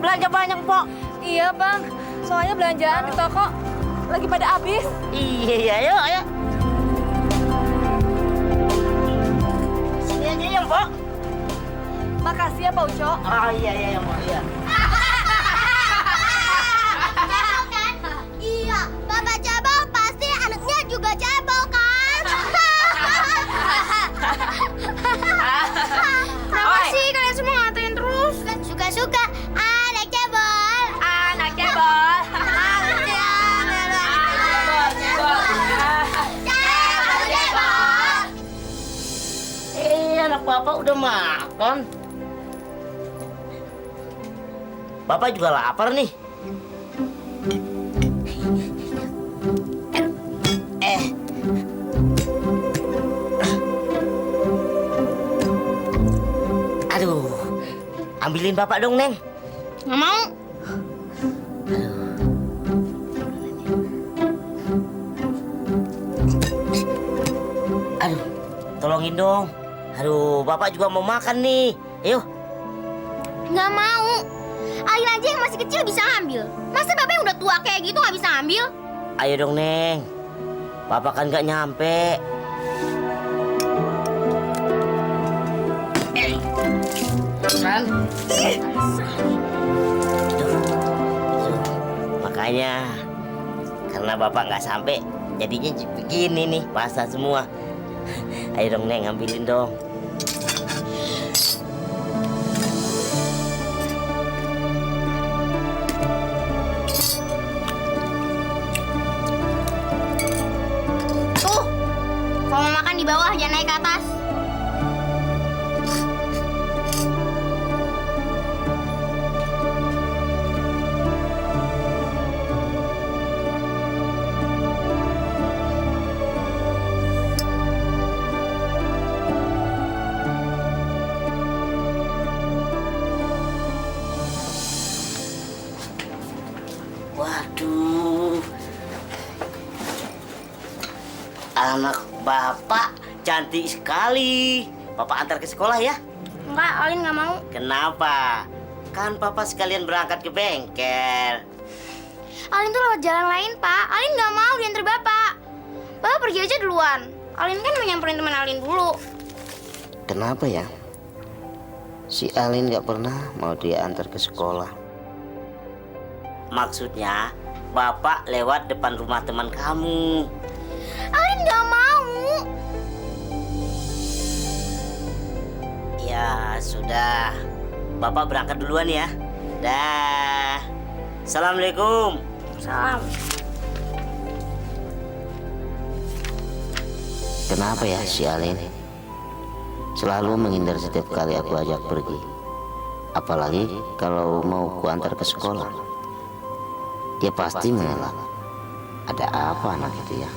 belanja banyak, Pok. Iya bang, soalnya belanjaan di toko lagi pada habis. Iya, ayo, ayo. Sini aja ya, Pok. Makasih ya Pak Uco. Oh iya, iya, Pok, iya. Iya, Bapak cebol pasti anaknya juga cebol kan? Kenapa sih kalian semua ngatain terus? Suka-suka anak cebol. Anak cebol. Anak Bapak udah makan. Bapak juga lapar nih. Aduh, ambilin Bapak dong, Neng. Nggak mau. Aduh, tolongin dong. Aduh, Bapak juga mau makan nih. Ayo. Nggak mau. Alin aja yang masih kecil bisa ngambil. Masa Bapak yang udah tua kayak gitu nggak bisa ngambil? Ayo dong, Neng. Bapak kan nggak nyampe. Kan? Makanya karena Bapak nggak sampai, jadinya begini nih, basah semua. Ayo dong, Neng, ambilin dong. Tuh, kalau mau makan di bawah jangan naik ke atas. Waduh, anak Bapak cantik sekali. Bapak antar ke sekolah ya? Enggak, Alin nggak mau. Kenapa? Kan Papa sekalian berangkat ke bengkel. Alin tuh lewat jalan lain, Pak. Alin nggak mau diantar Bapak. Bapak pergi aja duluan. Alin kan mau nyamperin teman Alin dulu. Kenapa ya? Si Alin nggak pernah mau dia antar ke sekolah. Maksudnya, Bapak lewat depan rumah teman kamu. Alin nggak mau. Ya, sudah. Bapak berangkat duluan ya. Dah. Assalamualaikum. Salam. Kenapa ya si Alin? Selalu menghindar setiap kali aku ajak pergi. Apalagi kalau mau ku antar ke sekolah. Dia pasti mengelak. Ada apa anak itu ya?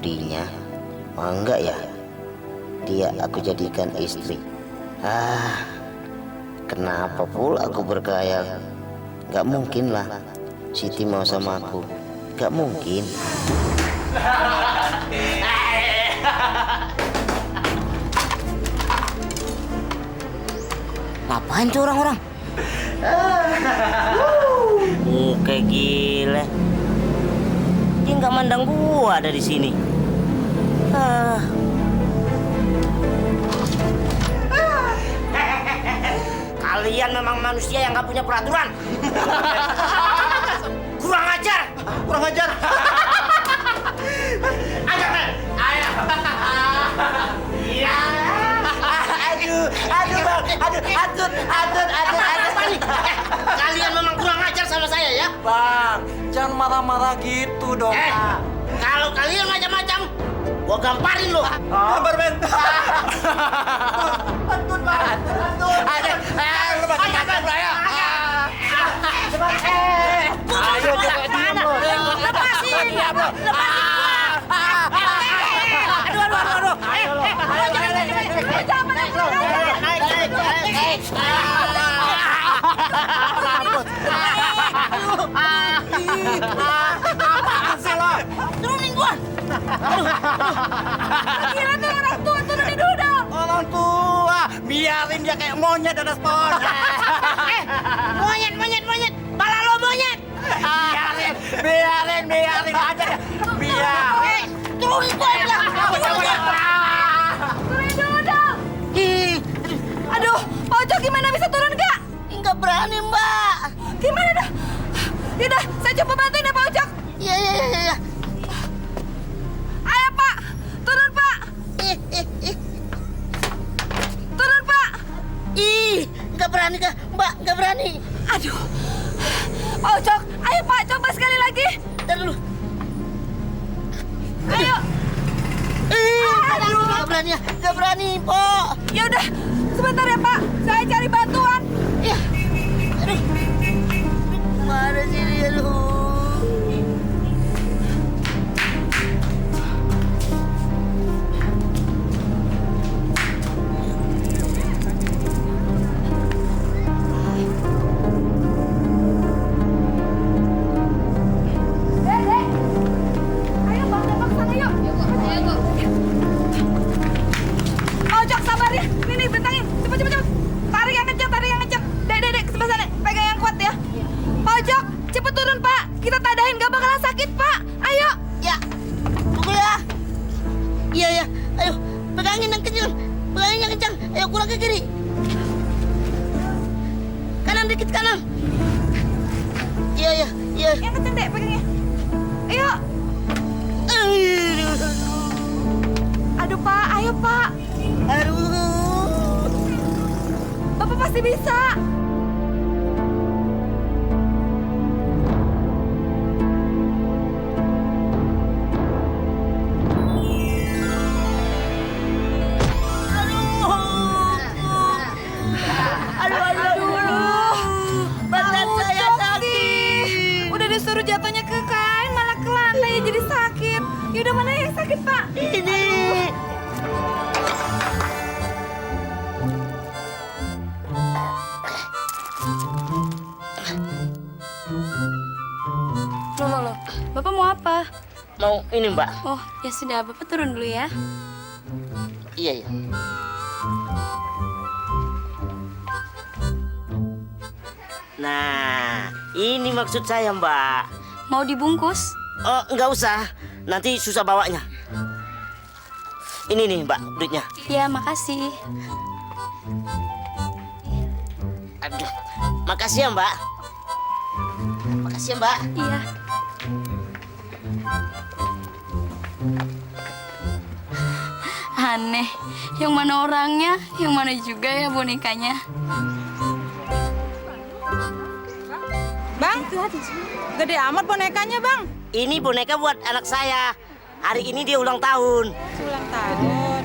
budinya. Oh enggak ya, dia aku jadikan istri. Kenapa pula aku berkhayal? Gak mungkin lah Siti mau sama aku. Gak mungkin. Ngapain tuh orang-orang? Kayak gila. Dia nggak mandang gua dari sini. Kalian memang manusia yang nggak punya peraturan. Kurang ajar. Kurang ajar. Ayo, men. Ayo. Iya. Aduh, bang. Aduh. Kalian memang kurang ajar sama saya ya. Bang, jangan marah-marah gitu dong. Kalau kalian macam-macam, gua gamparin lo. Kabar, Ben. Aduh, bang. Aduh. Lepasin saya. Ayo, diam lo. Lepasin. Aduh. Ayo, apaan sih lo? Turunin gua. Gila tuh orang tua, turunin dulu dong. Orang tua, biarin dia kayak monyet ada spon. Monyet. Pala lo monyet. Biarin aja. Biarin. Turunin gua ya. Turunin dulu dong. Aduh, Pak Ojo gimana bisa turun, Kak? Enggak berani, Mbak. Gimana dah? Yaudah, saya coba bantuin ya Pak Ojak. Iya. Ayo Pak, turun Pak. Turun Pak. Enggak berani kah? Mbak, enggak berani. Aduh. Pak Ojak, ayo Pak, coba sekali lagi. Ntar dulu. Ayo. Aduh, enggak berani, Po. Yaudah, sebentar ya Pak, saya cari bantuan. Iya. Aduh. Mana sih dia, aduh. Dek. Ayo Bang, tembak sana yuk. Pak Ojak, sabar ya. Nih, bentangin. Cepet. Tarik yang kencang. Dek, sebelah sana. Pegang yang kuat ya. Pak Ojak, cepet turun Pak. Kita tadahin gak bakalan sakit Pak. Ayo. Ya. Tunggu ya. Iya. Ayo, pegangin yang kencang. Ayo kurang ke kiri. Kanan dikit kanan. Iya. Yang kencang dek, pegangnya. Ayo. Aduh Pak, ayo Pak. Aduh. Bapak pasti bisa. Badan Pak saya Ojak sakit. sih. Udah disuruh jatuhnya ke kain malah ke lantai jadi sakit. Yaudah mana yang sakit Pak? Ini. Loh. Bapak mau apa? Mau ini, Mbak. Oh, ya sudah. Bapak turun dulu ya. Iya. Nah, ini maksud saya, Mbak. Mau dibungkus? Oh, nggak usah. Nanti susah bawanya. Ini nih, Mbak, duitnya. Ya, makasih. Aduh, makasih ya, Mbak. Makasih ya, Mbak. Iya. Aneh. Yang mana orangnya, yang mana juga ya bonekanya. Bang, gede amat bonekanya Bang. Ini boneka buat anak saya. Hari ini dia ulang tahun. Ulang tahun.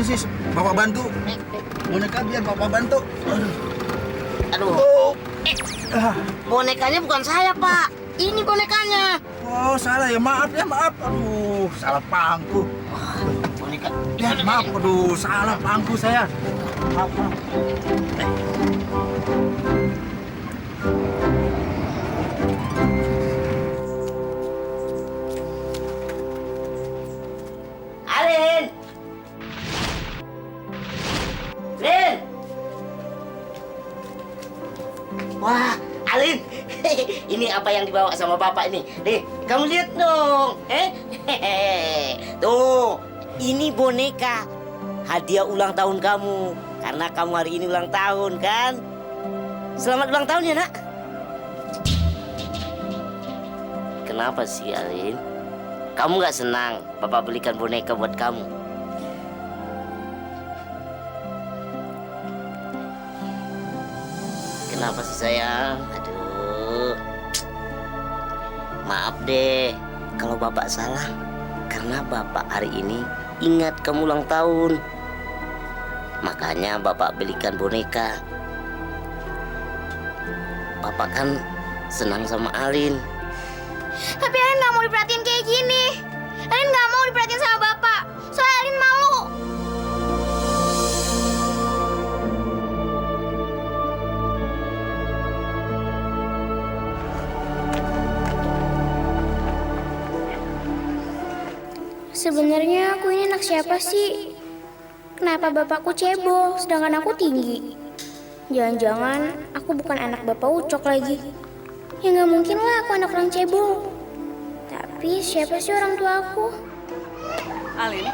Sini, Bapak bantu. Boneka biar Bapak bantu. Aduh. Bonekanya bukan saya, Pak. Ini bonekanya. Oh, salah ya. Maaf. Aduh, salah pangku. Boneka. Ya, maaf. Aduh, salah pangku saya. Maaf. Alin. Lin. Wah, Alin. Ini apa yang dibawa sama Bapak ini? Nih, kamu lihat dong. Tuh, ini boneka. Hadiah ulang tahun kamu. Karena kamu hari ini ulang tahun, kan? Selamat ulang tahun ya, Nak. Kenapa sih, Alin? Kamu nggak senang Bapak belikan boneka buat kamu? Kenapa sih, sayang? Aduh. Maaf deh kalau Bapak salah. Karena Bapak hari ini ingat kamu ulang tahun. Makanya Bapak belikan boneka. Bapak kan senang sama Alin. Tapi Alin nggak mau diperhatiin kayak gini. Alin nggak mau diperhatiin sama Bapak. Soalnya Alin malu. Sebenarnya aku ini anak siapa sih? Kenapa bapakku cebol, sedangkan aku tinggi? Jangan-jangan aku bukan anak bapak Ucok lagi. Ya nggak mungkin lah aku anak orang cebol. Tapi siapa sih orang tua aku? Alin,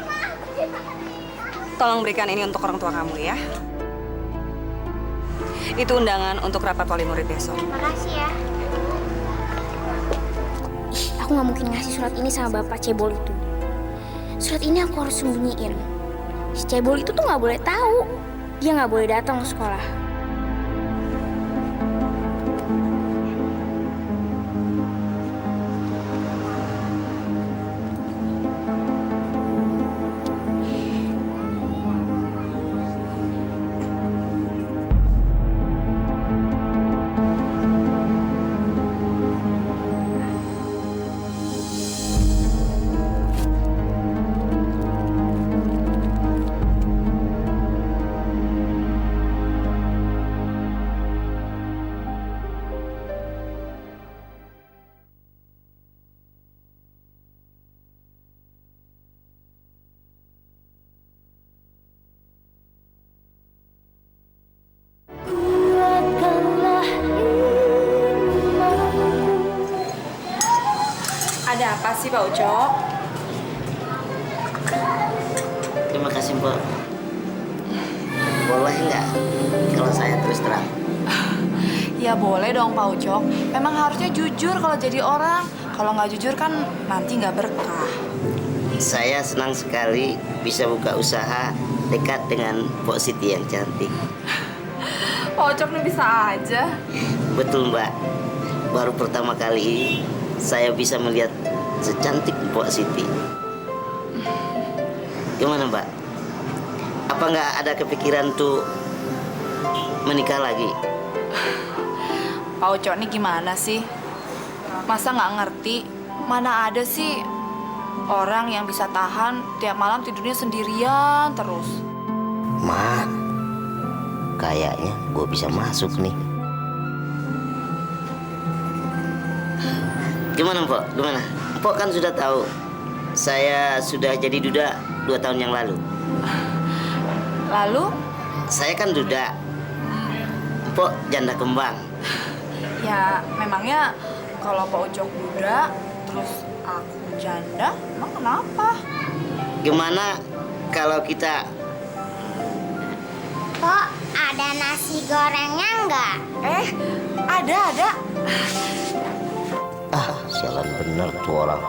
tolong berikan ini untuk orang tua kamu ya. Itu undangan untuk rapat wali murid besok. Makasih ya. Aku nggak mungkin ngasih surat ini sama bapak cebol itu. Surat ini aku harus sembunyiin. Si cebol itu tuh nggak boleh tahu. Dia nggak boleh datang ke sekolah. Ada apa sih, Pak Ucok? Terima kasih, Mbak. Boleh nggak kalau saya terus terang? Ya boleh dong, Pak Ucok. Memang harusnya jujur kalau jadi orang. Kalau nggak jujur kan nanti nggak berkah. Saya senang sekali bisa buka usaha dekat dengan Pok Siti yang cantik. Pak Ucok nih bisa aja. Betul, Mbak. Baru pertama kali saya bisa melihat secantik Pok Siti. Gimana, Mbak? Apa nggak ada kepikiran tuh menikah lagi? Pak Ucok nih gimana sih? Masa nggak ngerti? Mana ada sih orang yang bisa tahan tiap malam tidurnya sendirian terus? Ma, kayaknya gue bisa masuk nih. Gimana, Mpok? Gimana? Mpok kan sudah tahu saya sudah jadi duda 2 tahun yang lalu. Lalu? Saya kan duda. Mpok janda kembang. Ya memangnya kalau Pak Ucok duda terus aku janda, emang kenapa? Gimana kalau kita... Kok ada nasi gorengnya nggak? Ada. Sialan bener tuh orang.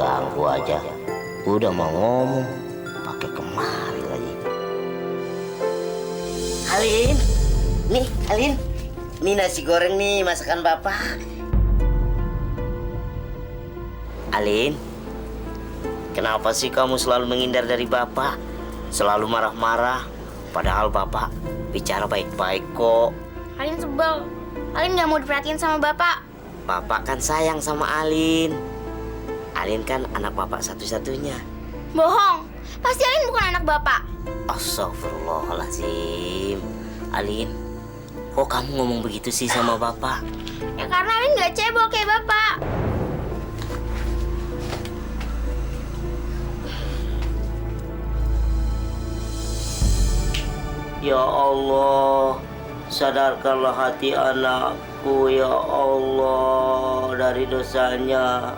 Ganggu aja. Udah mau ngomong pakai kemari lagi. Alin, nih Alin, ini nasi goreng nih masakan Bapak. Alin, kenapa sih kamu selalu menghindar dari Bapak? Selalu marah-marah, padahal Bapak bicara baik-baik kok. Alin sebel. Alin nggak mau diperhatiin sama bapak. Bapak kan sayang sama Alin. Alin kan anak Bapak satu-satunya. Bohong. Pasti Alin bukan anak bapak. Astagfirullahaladzim. Alin, kok kamu ngomong begitu sih sama Bapak? Ya karena Alin nggak cebol kayak bapak. Ya Allah, sadarkanlah hati anakku ya Allah dari dosanya.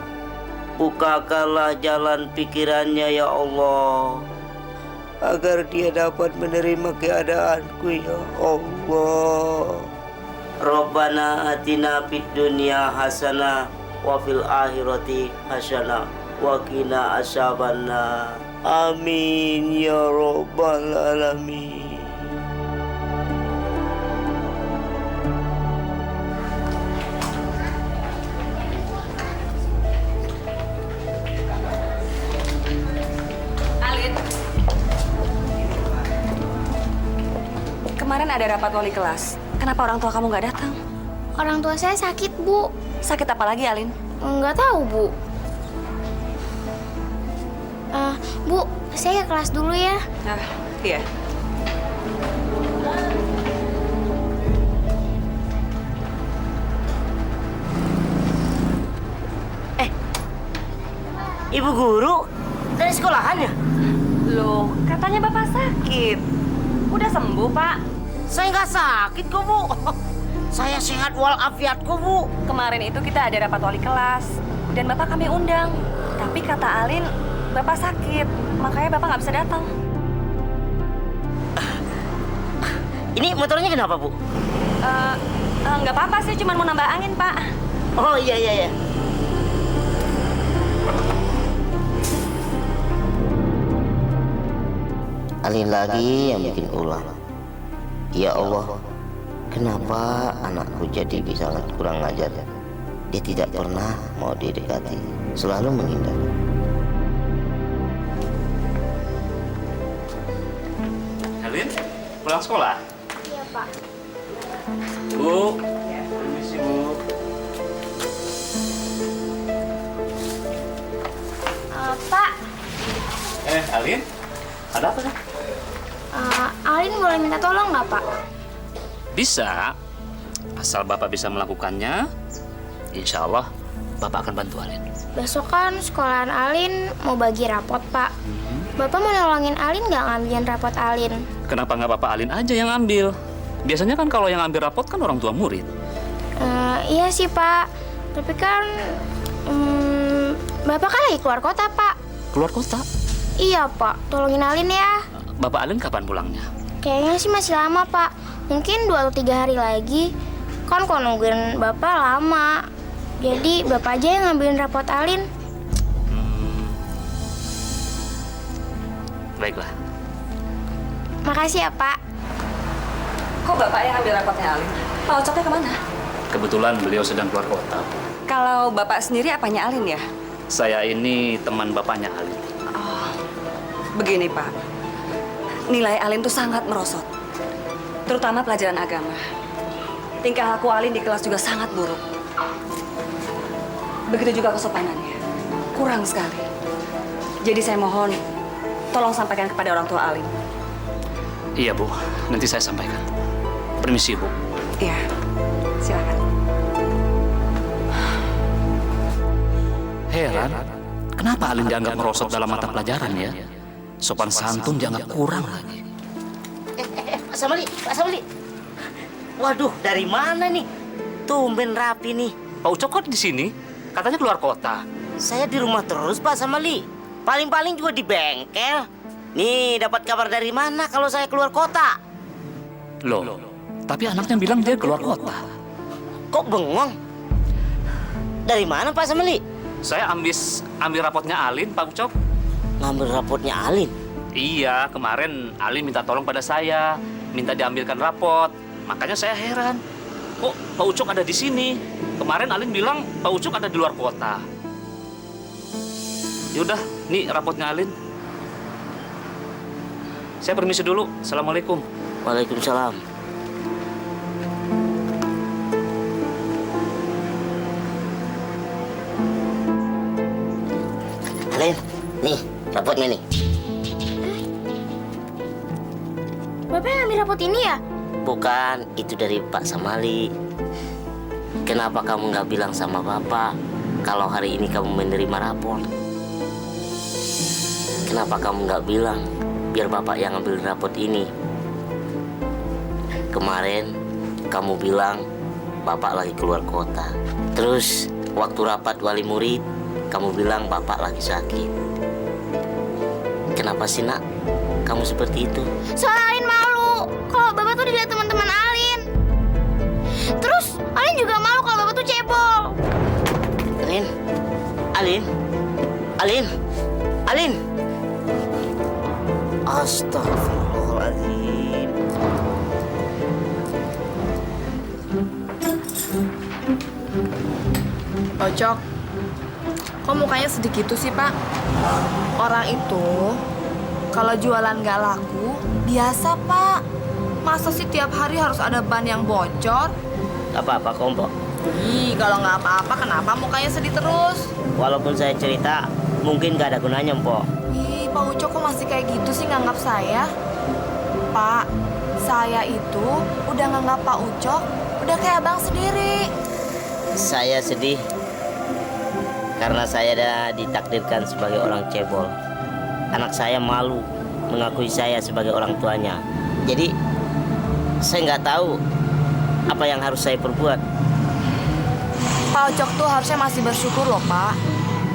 Bukakanlah jalan pikirannya ya Allah, agar dia dapat menerima keadaanku ya Allah. Rabbana atina fid dunya hasanah wa fil akhirati hasanah wa qina adzabannar. Amin ya rabbal alamin. Kemarin ada rapat wali kelas. Kenapa orang tua kamu nggak datang? Orang tua saya sakit, Bu. Sakit apa lagi, Alin? Nggak tahu, Bu. Bu, saya ke kelas dulu ya. Nah, iya. Ibu guru dari sekolahan ya? Loh, katanya Bapak sakit. Udah sembuh, Pak. Saya nggak sakit kok, Bu. Saya sehat walafiat kok, Bu. Kemarin itu kita ada rapat wali kelas. Dan Bapak kami undang. Tapi kata Alin, Bapak sakit. Makanya Bapak nggak bisa datang. Ini motornya kenapa, Bu? Nggak apa-apa sih, cuma mau nambah angin, Pak. Oh, iya. Alin lagi yang bikin ulah. Ya Allah, kenapa anakku jadi bisa kurang ajar? Dia tidak pernah mau didekati, selalu menghindar. Alin, pulang sekolah? Iya, Pak. Bu, permisi Bu. Pak, Alin, ada apa nih? Alin boleh minta tolong nggak, Pak? Bisa, asal Bapak bisa melakukannya, insya Allah Bapak akan bantu Alin. Besok kan sekolahan Alin mau bagi rapot, Pak. Bapak mau nolongin Alin nggak ngambilin rapot Alin? Kenapa nggak Bapak Alin aja yang ambil? Biasanya kan kalau yang ambil rapot kan orang tua murid. Iya sih, Pak. Tapi kan Bapak kan lagi keluar kota, Pak. Keluar kota? Iya, Pak. Tolongin Alin ya. Bapak Alin kapan pulangnya? Kayaknya sih masih lama, Pak. Mungkin 2 atau 3 hari lagi. Kan kalau nungguin Bapak lama. Jadi Bapak aja yang ngambilin rapot Alin. Baiklah. Makasih ya, Pak. Kok Bapak yang ambil rapotnya Alin? Pak Ocoknya kemana? Kebetulan beliau sedang keluar kota. Kalau Bapak sendiri apanya Alin ya? Saya ini teman bapaknya Alin. Begini, Pak. Nilai Alin tuh sangat merosot. Terutama pelajaran agama. Tingkah laku Alin di kelas juga sangat buruk. Begitu juga kesopanannya. Kurang sekali. Jadi saya mohon, tolong sampaikan kepada orang tua Alin. Iya Bu, nanti saya sampaikan. Permisi Bu. Iya, silakan. Heran, kenapa Alin dianggap merosot dalam mata pelajaran ya? Sopan santun dianggap kurang lagi. Pak Samali. Waduh, dari mana nih? Tumben rapi nih. Pak Ucok kok di sini? Katanya keluar kota. Saya di rumah terus, Pak Samali. Paling-paling juga di bengkel. Nih, dapat kabar dari mana kalau saya keluar kota? Loh, tapi anaknya bilang dia keluar kota. Kok bengong? Dari mana, Pak Samali? Saya ambil rapotnya Alin, Pak Ucok. Ngambil rapotnya Alin? Iya, kemarin Alin minta tolong pada saya, minta diambilkan rapot. Makanya saya heran, kok Pak Ucok ada di sini? Kemarin Alin bilang Pak Ucok ada di luar kota. Yaudah, nih rapotnya Alin. Saya permisi dulu. Assalamualaikum. Waalaikumsalam. Alin, nih rapotnya nih. Bapak yang ambil rapot ini ya? Bukan, itu dari Pak Samali. Kenapa kamu nggak bilang sama Bapak kalau hari ini kamu menerima rapor? Kenapa kamu nggak bilang biar Bapak yang ambil rapot ini? Kemarin kamu bilang Bapak lagi keluar kota. Terus waktu rapat wali murid, kamu bilang Bapak lagi sakit. Kenapa sih, Nak? Kamu seperti itu? Soalnya Alin malu kalau Bapak tuh dilihat teman-teman Alin. Terus Alin juga malu kalau Bapak tuh cebol. Alin, Alin, Alin, Alin. Astagfirullahaladzim. Ojok, kok mukanya sedih gitu sih, Pak? Orang itu kalau jualan nggak laku, biasa, Pak. Masa sih tiap hari harus ada ban yang bocor? Gak apa-apa, Kompok. Ih, kalau nggak apa-apa, kenapa mukanya sedih terus? Walaupun saya cerita, mungkin gak ada gunanya, Mpok. Ih, Pak Ucok kok masih kayak gitu sih nganggap saya? Pak, saya itu udah nganggap Pak Ucok udah kayak abang sendiri. Saya sedih karena saya ditakdirkan sebagai orang cebol. Anak saya malu mengakui saya sebagai orang tuanya. Jadi saya nggak tahu apa yang harus saya perbuat. Pak Ucok tuh harusnya masih bersyukur loh, Pak.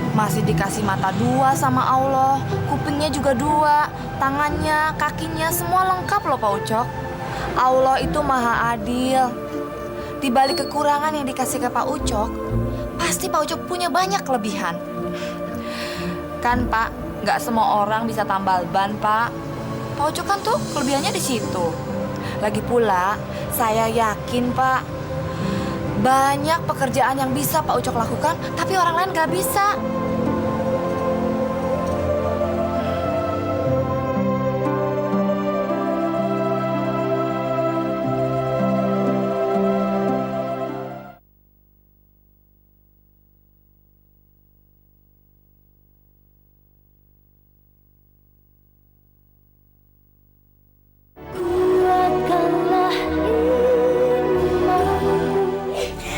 Masih dikasih mata dua sama Allah, kupingnya juga dua, tangannya, kakinya, semua lengkap loh Pak Ucok. Allah itu maha adil. Di balik kekurangan yang dikasih ke Pak Ucok, pasti Pak Ucok punya banyak kelebihan. Kan Pak, nggak semua orang bisa tambal ban, Pak. Pak Ucok kan tuh kelebihannya di situ. Lagi pula, saya yakin Pak, banyak pekerjaan yang bisa Pak Ucok lakukan, tapi orang lain nggak bisa.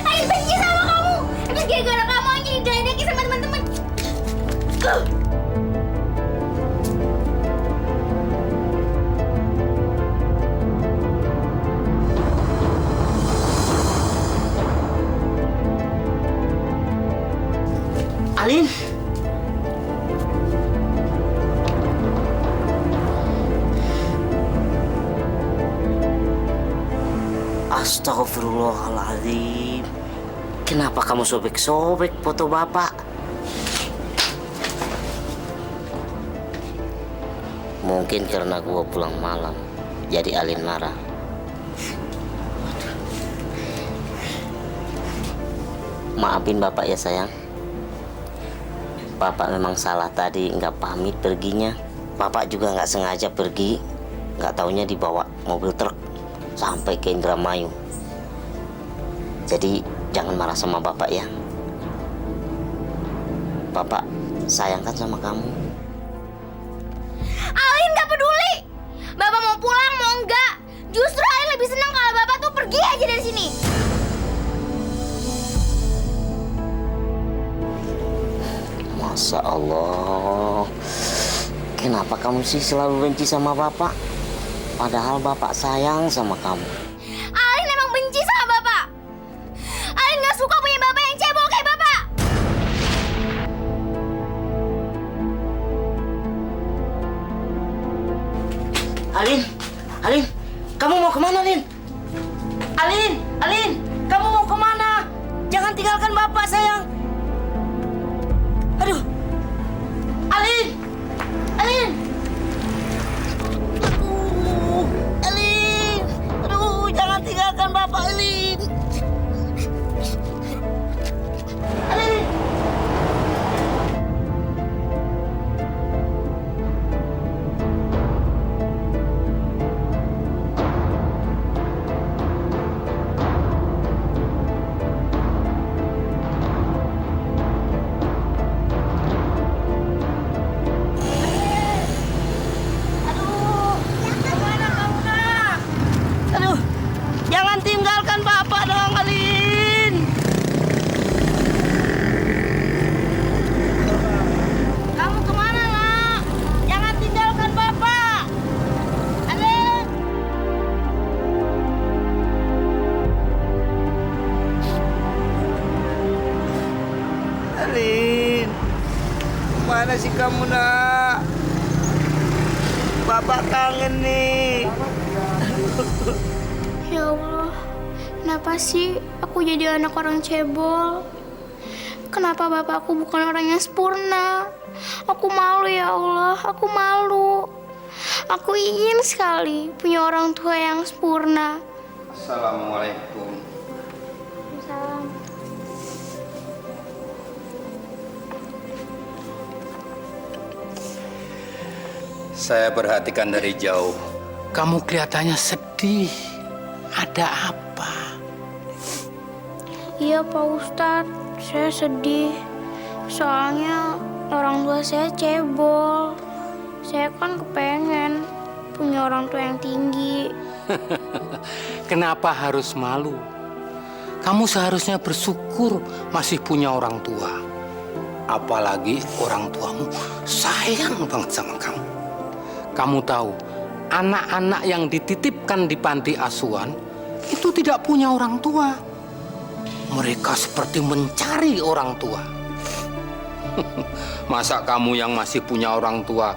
Alin benci sama kamu. Habis gara-gara kamu aja diledekin sama teman-teman. Alin, astagfirullahaladzim. Kenapa kamu sobek-sobek foto Bapak? Mungkin karena gua pulang malam, jadi Alin marah. Maafin Bapak ya sayang. Bapak memang salah tadi nggak pamit perginya. Bapak juga nggak sengaja pergi, nggak taunya dibawa mobil truk sampai ke Indramayu. Jadi jangan marah sama Bapak ya. Bapak sayang kan sama kamu. Alin nggak peduli. Bapak mau pulang mau enggak. Justru Alin lebih senang kalau Bapak tuh pergi aja dari sini. Masya Allah, kenapa kamu sih selalu benci sama Bapak? Padahal Bapak sayang sama kamu. Alin emang benci sama Bapak. Alin nggak suka punya Bapak yang cebol kayak Bapak. Alin, Alin, kamu mau kemana, Alin? Alin, Alin, kamu mau kemana? Jangan tinggalkan Bapak, sayang. Aduh, Alin, Alin. Aduh, Alin. Aduh, jangan tinggalkan Bapak, Alin. Alin. Alin, mana sih kamu nak? Bapak kangen nih. Ya Allah, kenapa sih aku jadi anak orang cebol? Kenapa bapakku bukan orang yang sempurna? Aku malu ya Allah, aku malu. Aku ingin sekali punya orang tua yang sempurna. Assalamualaikum. Salam. Saya perhatikan dari jauh. Kamu kelihatannya sedih. Ada apa? Iya Pak Ustadz, saya sedih. Soalnya orang tua saya cebol. Saya kan kepengen punya orang tua yang tinggi. Kenapa harus malu? Kamu seharusnya bersyukur masih punya orang tua. Apalagi orang tuamu sayang banget sama kamu. Kamu tahu, anak-anak yang dititipkan di panti asuhan itu tidak punya orang tua. Mereka seperti mencari orang tua. Masa kamu yang masih punya orang tua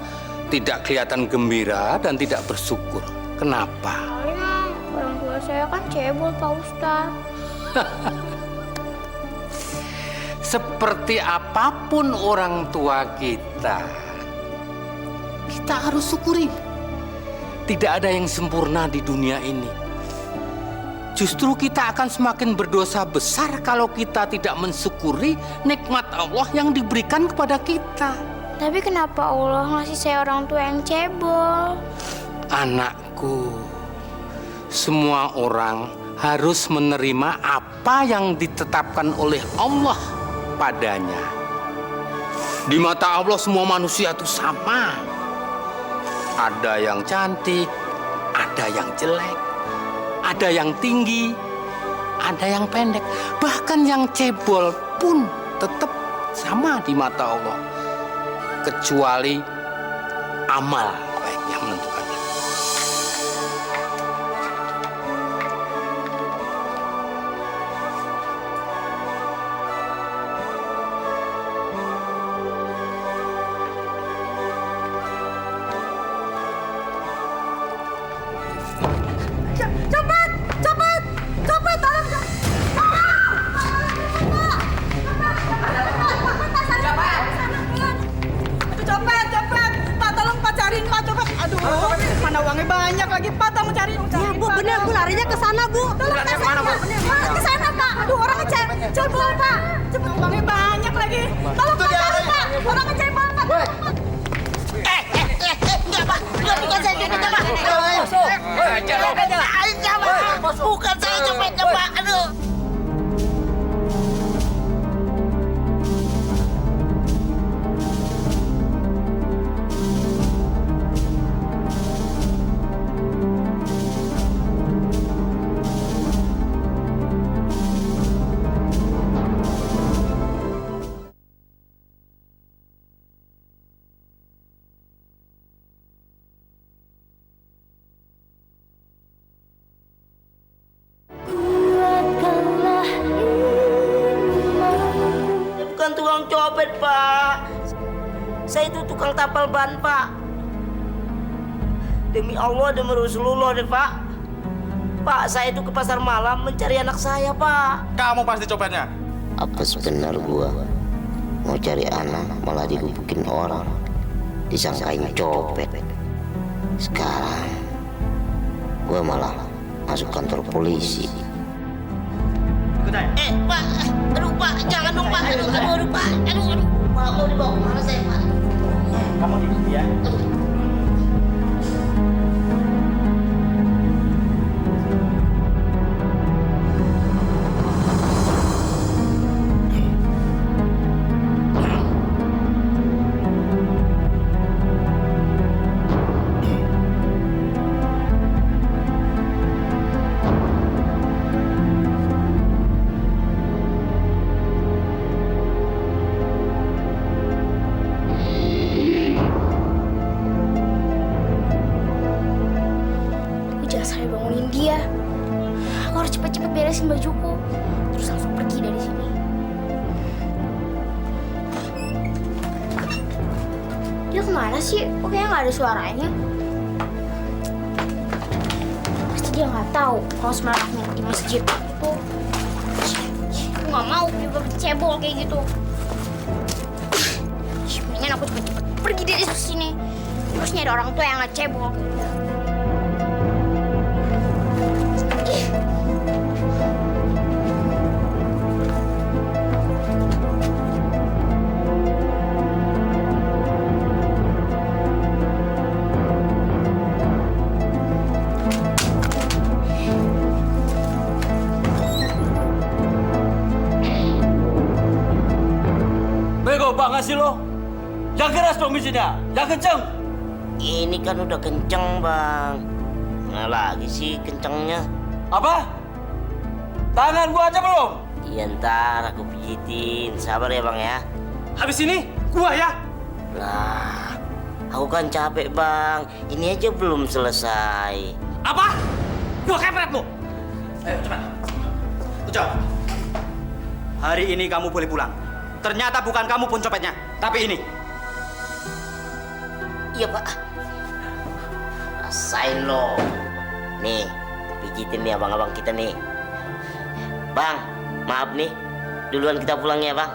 tidak kelihatan gembira dan tidak bersyukur? Kenapa? Soalnya orang tua saya kan cebol Pak Ustadz. Seperti apapun orang tua kita harus syukuri. Tidak ada yang sempurna di dunia ini. Justru kita akan semakin berdosa besar kalau kita tidak mensyukuri nikmat Allah yang diberikan kepada kita. Tapi kenapa Allah ngasih saya orang tua yang cebol? Anakku, semua orang harus menerima apa yang ditetapkan oleh Allah padanya. Di mata Allah semua manusia itu sama. Ada yang cantik, ada yang jelek, ada yang tinggi, ada yang pendek. Bahkan yang cebol pun tetap sama di mata Allah. Kecuali amal baik yang menentukan. Cepet, tolong. Copet. Pak, tolong Pak cariin Pak, copet. Aduh, mana uangnya banyak lagi Pak, tolong cariin. Ya Bu, bener Bu, larinya ke sana Bu. Tolong ke sana Pak. Ke sana Pak. Aduh, orangnya cebol Pak. Cepet, uangnya banyak lagi. Tolong Pak cari Pak. Orangnya cebol Pak. Enggak Pak, bukan saya copetnya Pak. Bukan saya copetnya Pak. Aduh. Copet Pak, saya itu tukang tapal ban Pak. Demi Allah, demi Rasulullah deh Pak. Pak, saya itu ke pasar malam mencari anak saya Pak. Kamu pasti copetnya. Apa sebenar gua mau cari anak malah digebukin orang, disangkain copet. Sekarang gua malah masuk kantor polisi. Pak, aduh Pak, jangan dong Pak, aduh Pak, aduh. Pak, mau dibawa kemana saya Pak? Kamu di sini ya. Aku harus cepet-cepet beresin bajuku, terus langsung pergi dari sini. kemana sih? Kok kayaknya nggak ada suaranya? Pasti dia nggak tahu kalau semalam aku nginep di masjid. Aku nggak mau dia cebol kayak gitu. Mendingan aku cepet-cepet pergi dari sini. Terusnya ada orang tua yang nggak cebol. Bego banget sih lo. Yang keras dong mesinnya, yang kenceng. Ini kan udah kenceng, Bang. Mana lagi sih kencengnya? Apa? Tangan gua aja belum? Iya, ntar aku pijitin. Sabar ya, Bang ya. Habis ini gua ya. Lah, aku kan capek, Bang. Ini aja belum selesai. Apa? Gua kepret lo. Ayo cepat. Ucap. Hari ini kamu boleh pulang. Ternyata bukan kamu pencopetnya, tapi ini. Iya, Pak. Rasain lo. Nih, pijitin nih abang-abang kita nih. Bang, maaf nih. Duluan kita pulang ya, Bang.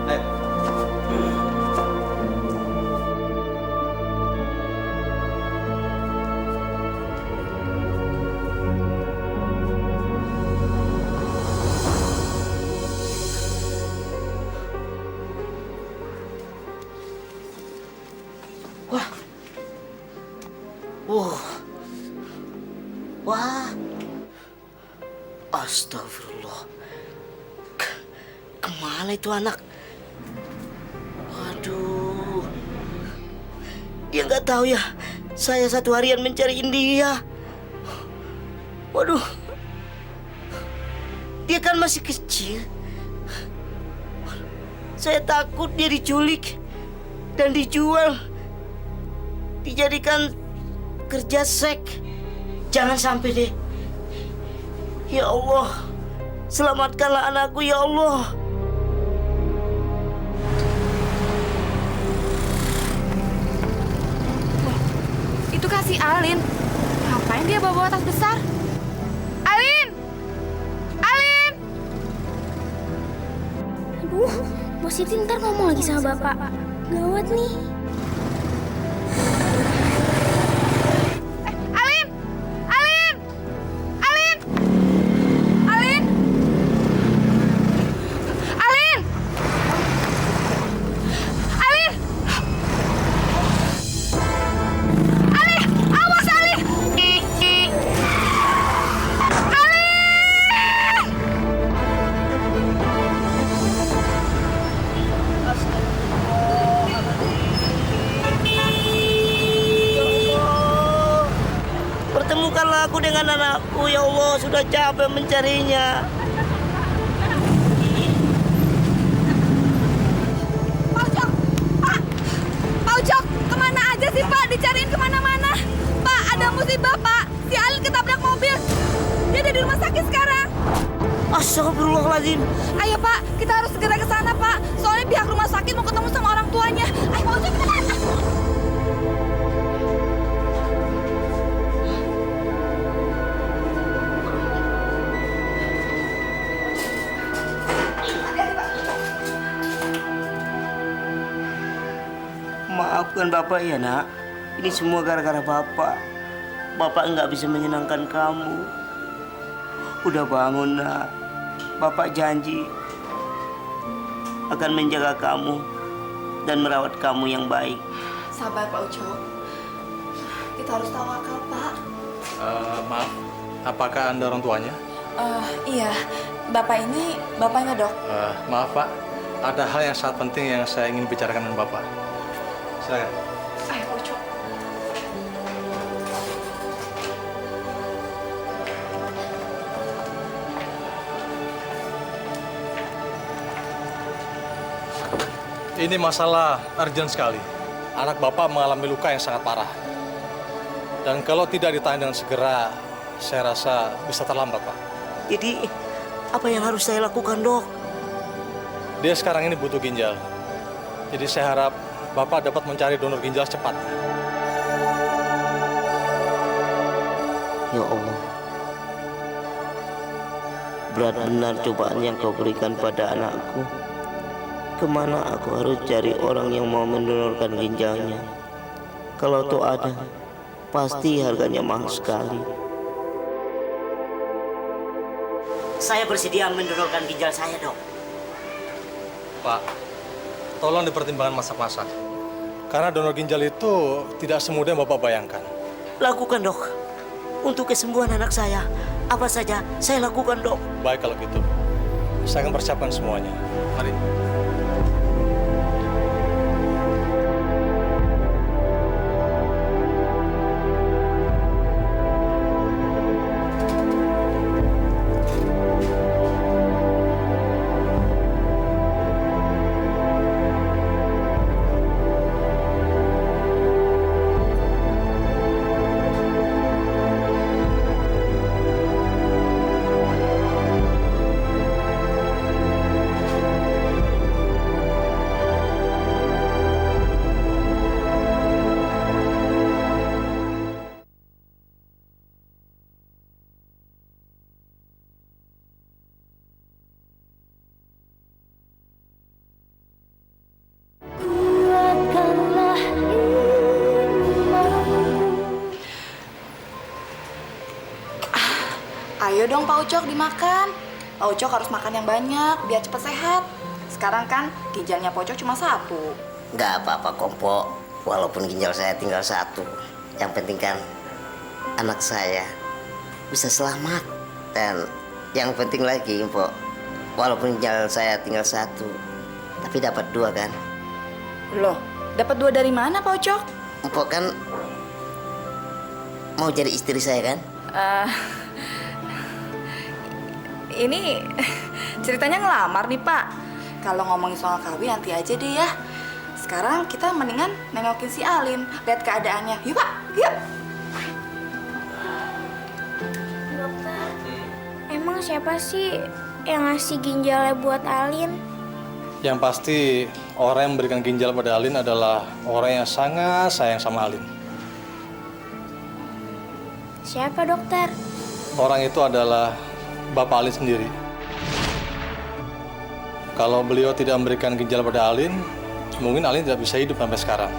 Ayo. Wah. Astagfirullah. Kemana itu anak? Waduh. Dia nggak tahu ya. Saya satu harian mencariin dia. Waduh. Dia kan masih kecil. Saya takut dia diculik dan dijual. Dijadikan kerja seks. Jangan sampai deh. Ya Allah, selamatkanlah anakku ya Allah. Itu kan si Alin. Ngapain dia bawa tas besar? Alin! Alin! Aduh, Mbak Siti ntar ngomong lagi sama bapak. Gawat nih. Alin! Alin! Alin! Alin! Alin! Alin! Alin! Awas Alin! Alin! Pertemukanlah aku dengan anakku ya Allah, sudah capek mencarinya. Pak Ujok! Pak! Pak Ujok! Kemana aja sih Pak? Dicariin kemana-mana. Pak, ada musibah Pak. Si Alin ketabrak mobil. Dia ada di rumah sakit sekarang. Astagfirullahaladzim. Ayo Pak, kita harus segera ke sana Pak. Soalnya pihak rumah sakit mau ketemu sama orang tuanya. Ayo Pak Ujok, cepetan. Maafkan Bapak ya nak. Ini semua gara-gara Bapak. Bapak nggak bisa menyenangkan kamu. Udah bangun nak. Bapak janji akan menjaga kamu dan merawat kamu yang baik. Sabar Pak Ujok. Kita harus tawakal Pak. Maaf, apakah Anda orang tuanya? Iya, Bapak ini bapaknya dok. Maaf Pak, ada hal yang sangat penting yang saya ingin bicarakan dengan Bapak. Silakan. Ayo Pak Ujok. Ini masalah urgent sekali. Anak Bapak mengalami luka yang sangat parah. Dan kalau tidak ditangani dengan segera, saya rasa bisa terlambat, Pak. Jadi apa yang harus saya lakukan dok? Dia sekarang ini butuh ginjal. Jadi saya harap Bapak dapat mencari donor ginjal secepatnya. Ya Allah, berat benar cobaan yang kau berikan pada anakku. Kemana aku harus cari orang yang mau mendonorkan ginjalnya? Kalau tuh ada, pasti harganya mahal sekali. Saya bersedia mendonorkan ginjal saya, Dok. Pak, tolong dipertimbangkan masak-masak. Karena donor ginjal itu tidak semudah yang Bapak bayangkan. Lakukan, Dok. Untuk kesembuhan anak saya, apa saja saya lakukan, Dok. Baik kalau gitu. Saya akan persiapkan semuanya. Mari. Ayo dong Pak Ucok dimakan. Pak Ucok harus makan yang banyak biar cepat sehat. Sekarang kan ginjalnya Pak Ucok cuma 1. Nggak apa-apa Kompo, walaupun ginjal saya tinggal 1. Yang penting kan anak saya bisa selamat. Dan yang penting lagi Kompo, walaupun ginjal saya tinggal 1, tapi dapat 2 kan. Loh, dapat 2 dari mana Pak Ucok? Kompo kan mau jadi istri saya kan. Ini ceritanya ngelamar nih Pak. Kalau ngomongin soal kawin nanti aja deh ya. Sekarang kita mendingan nengokin si Alin, lihat keadaannya. Yuk Pak, yuk. Dokter, emang siapa sih yang ngasih ginjalnya buat Alin? Yang pasti orang yang memberikan ginjal pada Alin adalah orang yang sangat sayang sama Alin. Siapa dokter? Orang itu adalah Bapak Alin sendiri. Kalau beliau tidak memberikan ginjal pada Alin, mungkin Alin tidak bisa hidup sampai sekarang.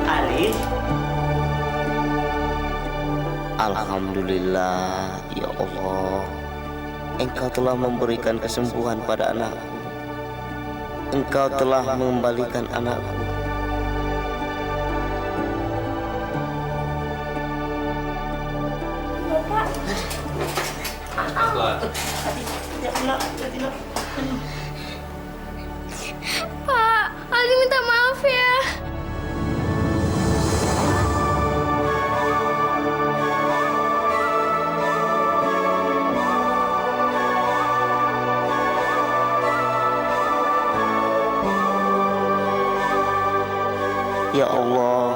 Alin? Alhamdulillah, ya Allah. Engkau telah memberikan kesembuhan pada anakku. Engkau telah mengembalikan anakku. Pak, Alin minta maaf ya. Ya Allah,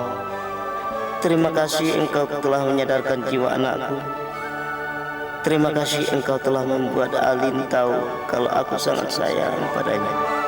terima kasih Engkau telah menyadarkan jiwa anakku. Terima kasih Engkau telah membuat Alin tahu kalau aku sangat sayang padanya.